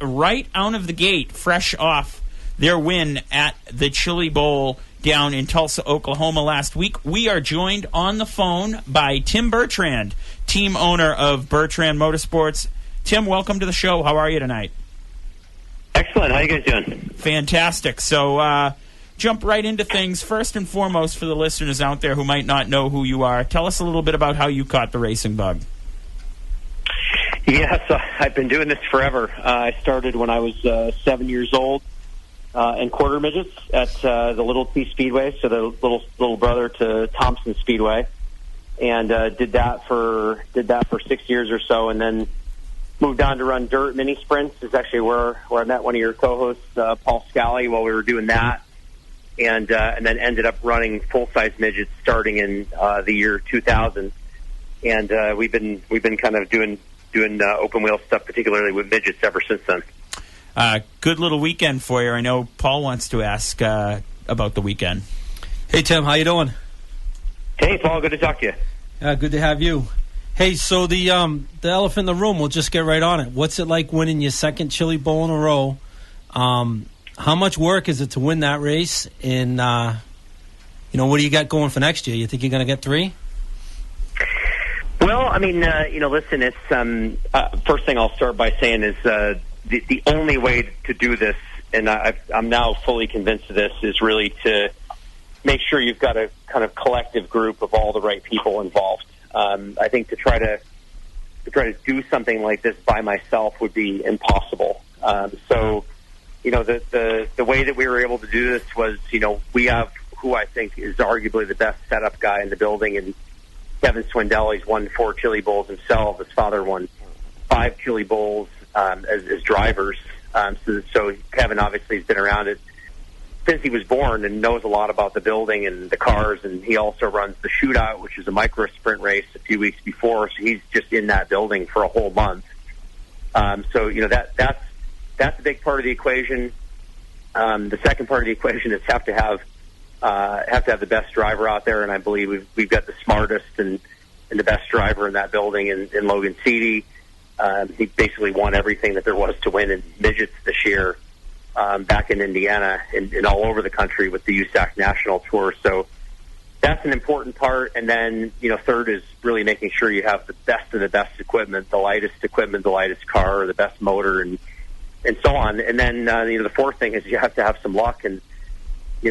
right out of the gate, fresh off their win at the Chili Bowl down in Tulsa, Oklahoma last week. We are joined on the phone by Tim Bertrand, team owner of Bertrand Motorsports. Tim, welcome to the show. How are you tonight? Excellent. How you guys doing? Fantastic. So jump right into things. First and foremost, for the listeners out there who might not know who you are, tell us a little bit about how you caught the racing bug. Yeah, so I've been doing this forever. I started when I was 7 years old in quarter midgets at the Little T Speedway, so the little brother to Thompson Speedway, and did that for 6 years or so, and then moved on to run dirt mini sprints. Is actually where I met one of your co-hosts, Paul Scally, while we were doing that, and then ended up running full size midgets starting in the year 2000, and we've been kind of doing open wheel stuff, particularly with midgets, ever since then. Good little weekend for you. I know Paul wants to ask about the weekend. Hey, Tim, how you doing? Hey, Paul, good to talk to you. Good to have you. Hey, so the elephant in the room, we'll just get right on it. What's it like winning your second Chili Bowl in a row? How much work is it to win that race? And, what do you got going for next year? You think you're going to get 3? Well, I mean, listen, it's first thing I'll start by saying is the only way to do this, and I'm now fully convinced of this, is really to make sure you've got a kind of collective group of all the right people involved. I think to try to do something like this by myself would be impossible. So, the way that we were able to do this was, we have who I think is arguably the best setup guy in the building, and Kevin Swindell. He's won 4 Chili Bowls himself. His father won 5 Chili Bowls as drivers. So Kevin obviously has been around it since he was born and knows a lot about the building and the cars. And he also runs the Shootout, which is a micro sprint race a few weeks before. So he's just in that building for a whole month. So that's a big part of the equation. The second part of the equation is have to have the best driver out there, and I believe we've got the smartest and the best driver in that building in Logan Seedy. He basically won everything that there was to win in midgets this year, back in Indiana and all over the country with the USAC National Tour. So that's an important part. And then, third is really making sure you have the best of the best equipment, the lightest car, the best motor, and so on. And then, the fourth thing is you have to have some luck. And,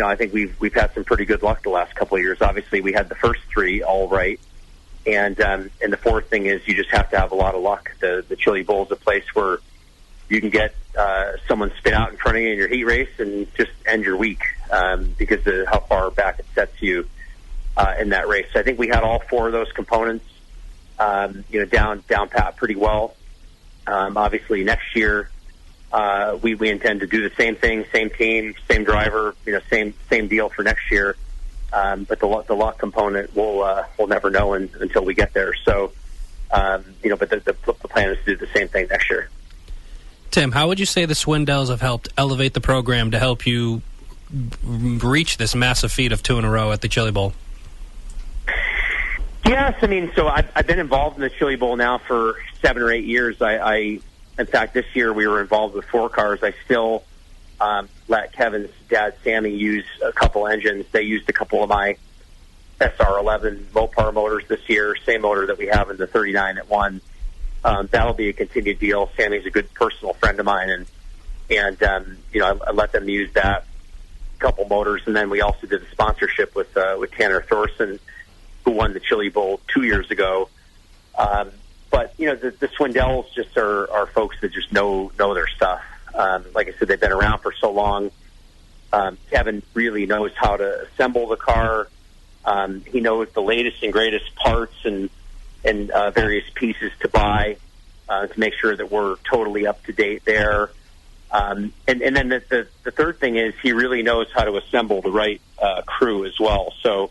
I think we've had some pretty good luck the last couple of years. Obviously, we had the first 3 all right. And the fourth thing is you just have to have a lot of luck. The Chili Bowl is a place where you can get someone spin out in front of you in your heat race and just end your week because of how far back it sets you in that race. So I think we had all 4 of those components, down pat pretty well. Obviously, next year we intend to do the same thing, same team, same driver, same deal for next year. But the luck component we'll never know until we get there. So, but the plan is to do the same thing next year. Tim, how would you say the Swindells have helped elevate the program to help you reach this massive feat of 2 in a row at the Chili Bowl? Yes, I mean, so I've been involved in the Chili Bowl now for 7 or 8 years. In fact, this year we were involved with 4 cars. I still let Kevin's dad, Sammy, use a couple engines. They used a couple of my SR11 low-power motors this year, same motor that we have in the 39 that won. That'll be a continued deal. Sammy's a good personal friend of mine, and I let them use that couple motors. And then we also did a sponsorship with Tanner Thorson, who won the Chili Bowl 2 years ago. But the Swindells just are folks that just know their stuff. Like I said, they've been around for so long. Kevin really knows how to assemble the car. He knows the latest and greatest parts and various pieces to buy to make sure that we're totally up to date there. And then the third thing is he really knows how to assemble the right crew as well. So,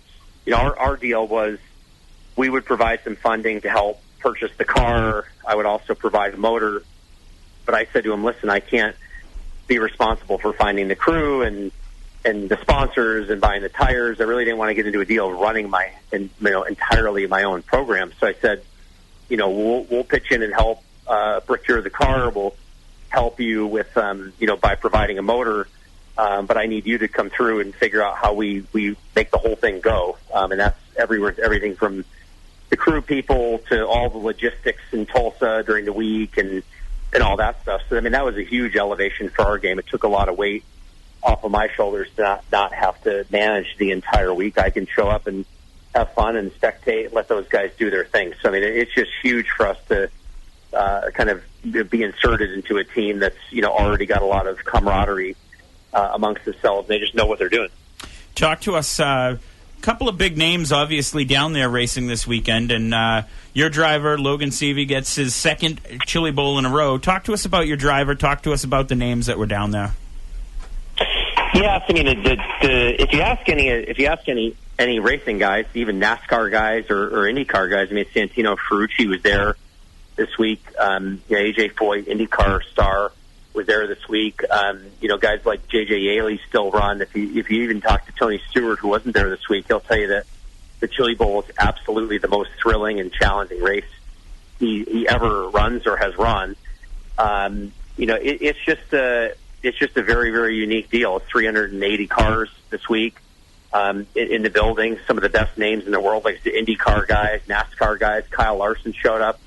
our deal was we would provide some funding to help purchase the car. I would also provide a motor. But I said to him, listen, I can't be responsible for finding the crew and the sponsors and buying the tires. I really didn't want to get into a deal of running entirely my own program. So I said, we'll pitch in and help procure the car. We'll help you with, by providing a motor, but I need you to come through and figure out how we make the whole thing go. And that's everything from the crew people to all the logistics in Tulsa during the week and all that stuff. So, I mean, that was a huge elevation for our game. It took a lot of weight off of my shoulders to not have to manage the entire week. I can show up and have fun and spectate and let those guys do their thing. So, I mean, it's just huge for us to kind of be inserted into a team that's, already got a lot of camaraderie amongst themselves. They just know what they're doing. Talk to us. Couple of big names, obviously, down there racing this weekend, and your driver, Logan Seavey, gets his second Chili Bowl in a row. Talk to us about your driver. Talk to us about the names that were down there. Yes, I mean, if you ask any racing guys, even NASCAR guys or IndyCar guys, I mean, Santino Ferrucci was there this week. AJ Foyt, IndyCar star, was there this week. Guys like J.J. Yaley still run. If you even talk to Tony Stewart, who wasn't there this week, he'll tell you that the Chili Bowl is absolutely the most thrilling and challenging race he ever runs or has run. It's just a very, very unique deal. It's 380 cars this week in the building. Some of the best names in the world, like the IndyCar guys, NASCAR guys. Kyle Larson showed up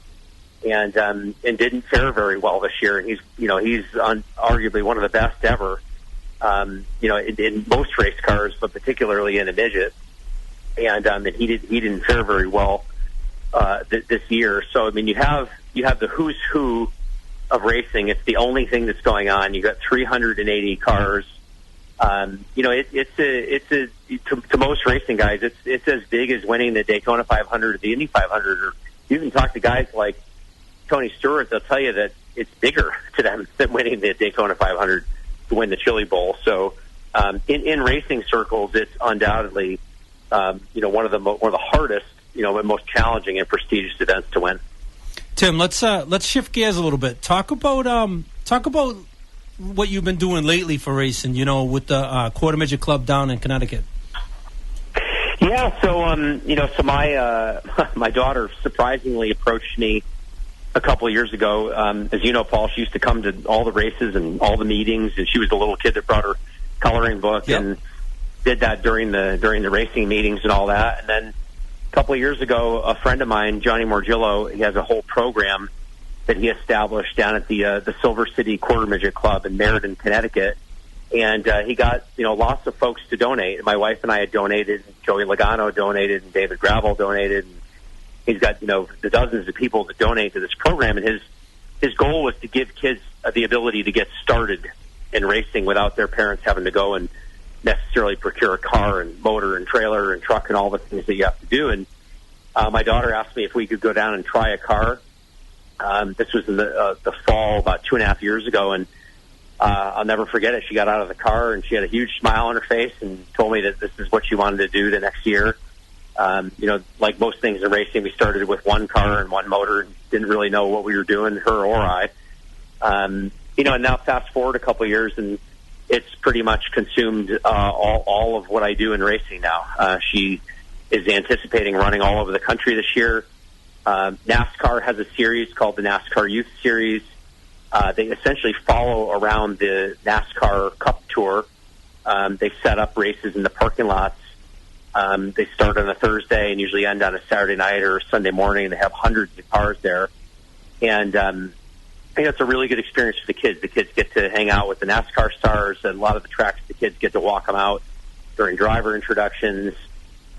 and didn't fare very well this year. And he's arguably one of the best ever, in most race cars, but particularly in a midget. And he didn't fare very well this year. So I mean, you have the who's who of racing. It's the only thing that's going on. You got 380 cars. To most racing guys, it's as big as winning the Daytona 500 or the Indy 500. Or you can talk to guys like Tony Stewart; they'll tell you that it's bigger to them than winning the Daytona 500 to win the Chili Bowl. So, in racing circles, it's undoubtedly one of the hardest, and most challenging and prestigious events to win. Tim, let's shift gears a little bit. Talk about what you've been doing lately for racing. With the Quarter Midget Club down in Connecticut. Yeah, so my daughter surprisingly approached me a couple of years ago. As you know, Paul, she used to come to all the races and all the meetings, and she was the little kid that brought her coloring book and did that during the racing meetings and all that. And then a couple of years ago, a friend of mine, Johnny Morgillo, he has a whole program that he established down at the Silver City Quarter Midget Club in Meriden, Connecticut. And he got lots of folks to donate. My wife and I had donated. Joey Logano donated, and David Gravel donated. And he's got the dozens of people that donate to this program. And his goal was to give kids the ability to get started in racing without their parents having to go and necessarily procure a car and motor and trailer and truck and all the things that you have to do. And my daughter asked me if we could go down and try a car. This was in the fall about 2.5 years ago, and I'll never forget it. She got out of the car and she had a huge smile on her face and told me that this is what she wanted to do the next year. Like most things in racing, we started with one car and one motor and didn't really know what we were doing, her or I. And now fast forward a couple of years and it's pretty much consumed all of what I do in racing now. She is anticipating running all over the country this year. NASCAR has a series called the NASCAR Youth Series. They essentially follow around the NASCAR Cup Tour. They set up races in the parking lots. They start on a Thursday and usually end on a Saturday night or Sunday morning. They have hundreds of cars there. And I think it's a really good experience for the kids. The kids get to hang out with the NASCAR stars. And a lot of the tracks, the kids get to walk them out during driver introductions.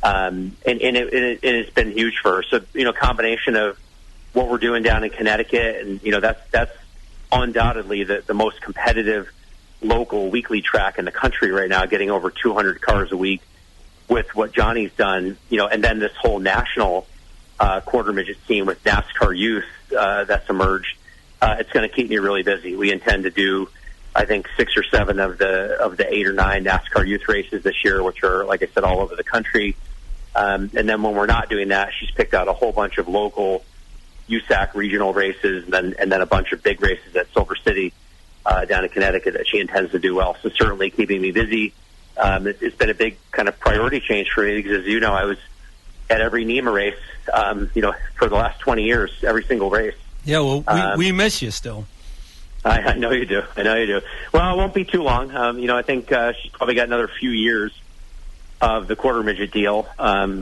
And it's been huge for her. So, combination of what we're doing down in Connecticut, and, that's undoubtedly the most competitive local weekly track in the country right now, getting over 200 cars a week with what Johnny's done, and then this whole national quarter midget team with NASCAR Youth that's emerged. It's going to keep me really busy. We intend to do, I think, 6 or 7 of the 8 or 9 NASCAR Youth races this year, which are, like I said, all over the country. And then when we're not doing that, she's picked out a whole bunch of local USAC regional races and then a bunch of big races at Silver City down in Connecticut that she intends to do well. So certainly keeping me busy. It's been a big kind of priority change for me because, as you know, I was at every NEMA race, for the last 20 years, every single race. Yeah, well, we miss you still. I know you do. I know you do. Well, it won't be too long. I think she's probably got another few years of the quarter midget deal.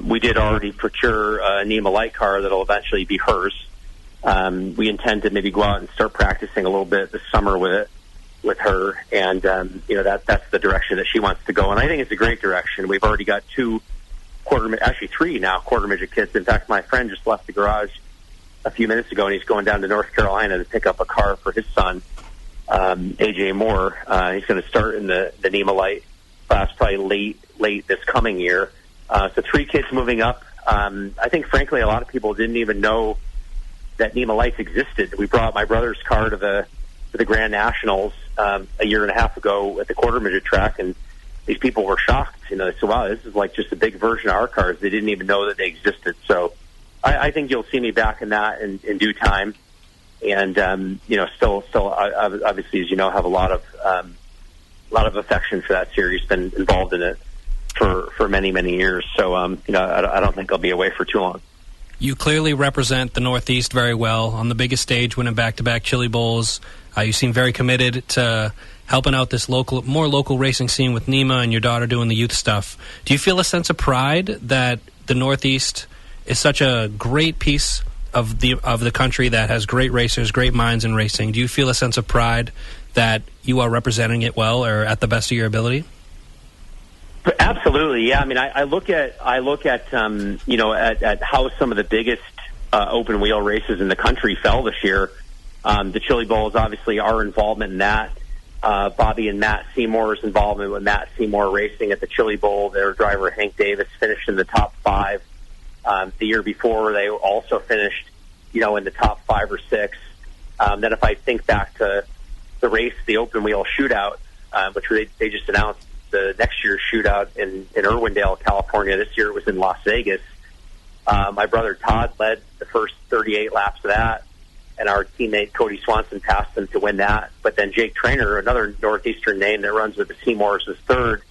We did already procure a NEMA light car that'll eventually be hers. We intend to maybe go out and start practicing a little bit this summer with her, and that's the direction that she wants to go. And I think it's a great direction. We've already got three now quarter midget kids. In fact, my friend just left the garage a few minutes ago, and he's going down to North Carolina to pick up a car for his son, AJ Moore. He's going to start in the NEMA light class probably late this coming year. So 3 kids moving up. I think, frankly, a lot of people didn't even know that NEMA lights existed. We brought my brother's car to the Grand Nationals a year and a half ago at the quarter midget track, and these people were shocked. They said, wow, this is like just a big version of our cars. They didn't even know that they existed. So I think you'll see me back in that in due time. And, still, obviously, as you know, have a lot of affection for that series, been involved in it for many, many years. So, I don't think I'll be away for too long. You clearly represent the Northeast very well on the biggest stage, winning back-to-back Chili Bowls. You seem very committed to helping out this more local racing scene with NEMA and your daughter doing the youth stuff. Do you feel a sense of pride that the Northeast is such a great piece of the country that has great racers, great minds in racing? Do you feel a sense of pride that you are representing it well or at the best of your ability? Absolutely, yeah. I mean, I look at at how some of the biggest open wheel races in the country fell this year. The Chili Bowl is obviously our involvement in that. Bobby and Matt Seymour's involvement with Matt Seymour Racing at the Chili Bowl. Their driver Hank Davis finished in the top 5. The year before, they also finished, in the top 5 or 6. Then if I think back to the race, the open wheel shootout, which they just announced the next year's shootout in Irwindale, California. This year it was in Las Vegas. My brother Todd led the first 38 laps of that, and our teammate Cody Swanson passed him to win that. But then Jake Traynor, another Northeastern name that runs with the Seymours, was third.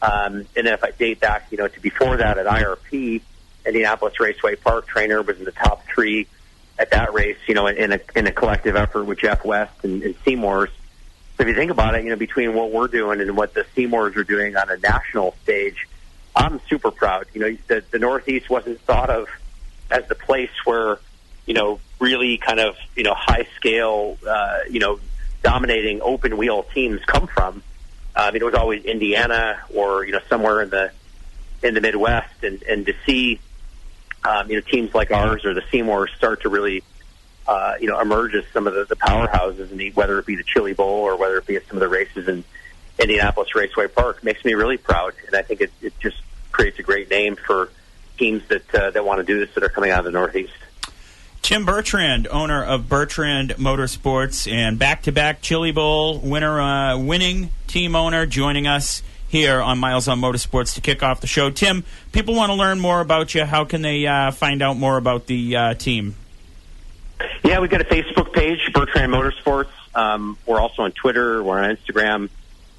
And then if I date back, to before that at IRP, Indianapolis Raceway Park, Traynor was in the top 3 at that race, in a collective effort with Jeff West and Seymours. So if you think about it, between what we're doing and what the Seymours are doing on a national stage, I'm super proud. The Northeast wasn't thought of as the place where, really kind of, high scale, dominating open wheel teams come from. It was always Indiana or, somewhere in the Midwest, and to see, teams like ours or the Seymours start to really, emerge as some of the powerhouses, and whether it be the Chili Bowl or whether it be at some of the races in Indianapolis Raceway Park, makes me really proud. And I think it just creates a great name for teams that want to do this, that are coming out of the Northeast. Tim Bertrand, owner of Bertrand Motorsports and back-to-back Chili Bowl winning team owner, joining us here on Miles on Motorsports to kick off the show. Tim, people want to learn more about you. How can they find out more about the team? Yeah, we've got a Facebook page, Bertrand Motorsports. We're also on Twitter. We're on Instagram.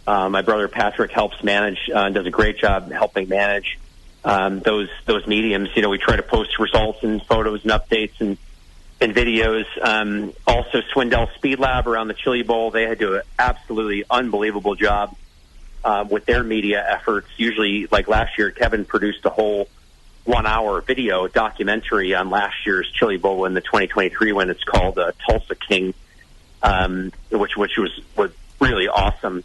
My brother Patrick helps manage, does a great job helping manage those mediums. We try to post results and photos and updates and videos. Also, Swindell Speed Lab around the Chili Bowl, they had to do an absolutely unbelievable job with their media efforts. Usually, like last year, Kevin produced a whole 1-hour video documentary on last year's Chili Bowl in the 2023 one. It's called Tulsa King, which was really awesome.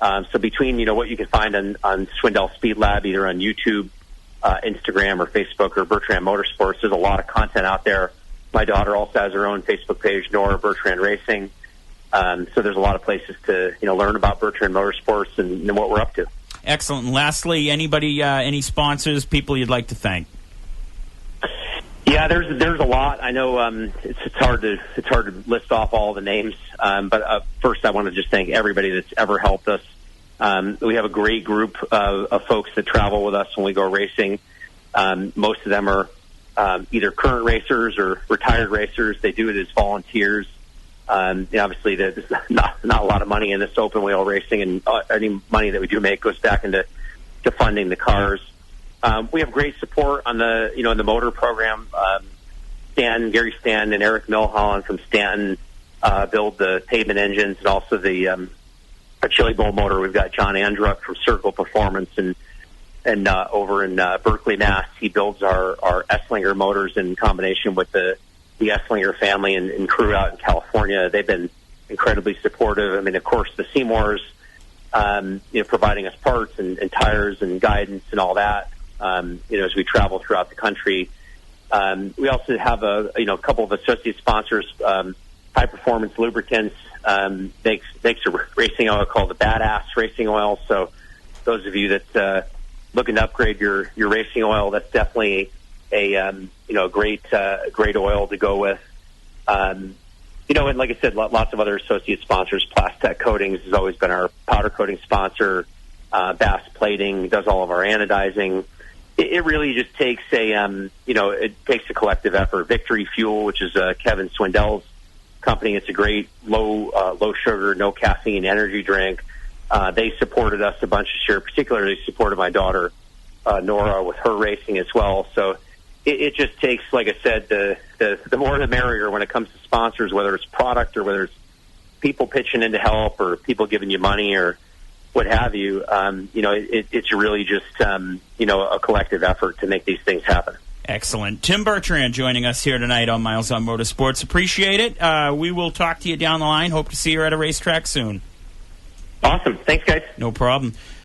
So between what you can find on Swindell Speed Lab, either on YouTube, Instagram, or Facebook, or Bertrand Motorsports, there's a lot of content out there. My daughter also has her own Facebook page, Nora Bertrand Racing. So there's a lot of places to learn about Bertrand Motorsports and what we're up to. Excellent. And lastly, anybody, any sponsors, people you'd like to thank? Yeah, there's a lot. I know it's hard to list off all the names. But first, I want to just thank everybody that's ever helped us. We have a great group of folks that travel with us when we go racing. Most of them are either current racers or retired racers. They do it as volunteers. Obviously, there's not a lot of money in this open wheel racing, and any money that we do make goes back into funding the cars. We have great support on the in the motor program. Gary Stanton, and Eric Milholland from Stanton build the pavement engines and also the our Chili Bowl motor. We've got John Andruck from Circle Performance, and over in Berkeley, Mass, he builds our Esslinger motors in combination with the Esslinger family and crew out in California. They've been incredibly supportive. I mean, of course, the Seymours, providing us parts and tires and guidance and all that, as we travel throughout the country. We also have a couple of associate sponsors. High Performance Lubricants makes a racing oil called the Badass Racing Oil. So those of you that looking to upgrade your racing oil, that's definitely a great oil to go with. And like I said, lots of other associate sponsors. Plastech Coatings has always been our powder coating sponsor. Bass Plating does all of our anodizing. It really just takes it takes a collective effort. Victory Fuel, which is Kevin Swindell's company, it's a great low sugar, no caffeine energy drink. They supported us a bunch this year. Particularly supported my daughter Nora with her racing as well. So it just takes, like I said, the more the merrier when it comes to sponsors, whether it's product or whether it's people pitching in to help or people giving you money or what have you. It's really just a collective effort to make these things happen. Excellent. Tim Bertrand joining us here tonight on Miles on Motorsports. Appreciate it. We will talk to you down the line. Hope to see you at a racetrack soon. Awesome. Thanks, guys. No problem.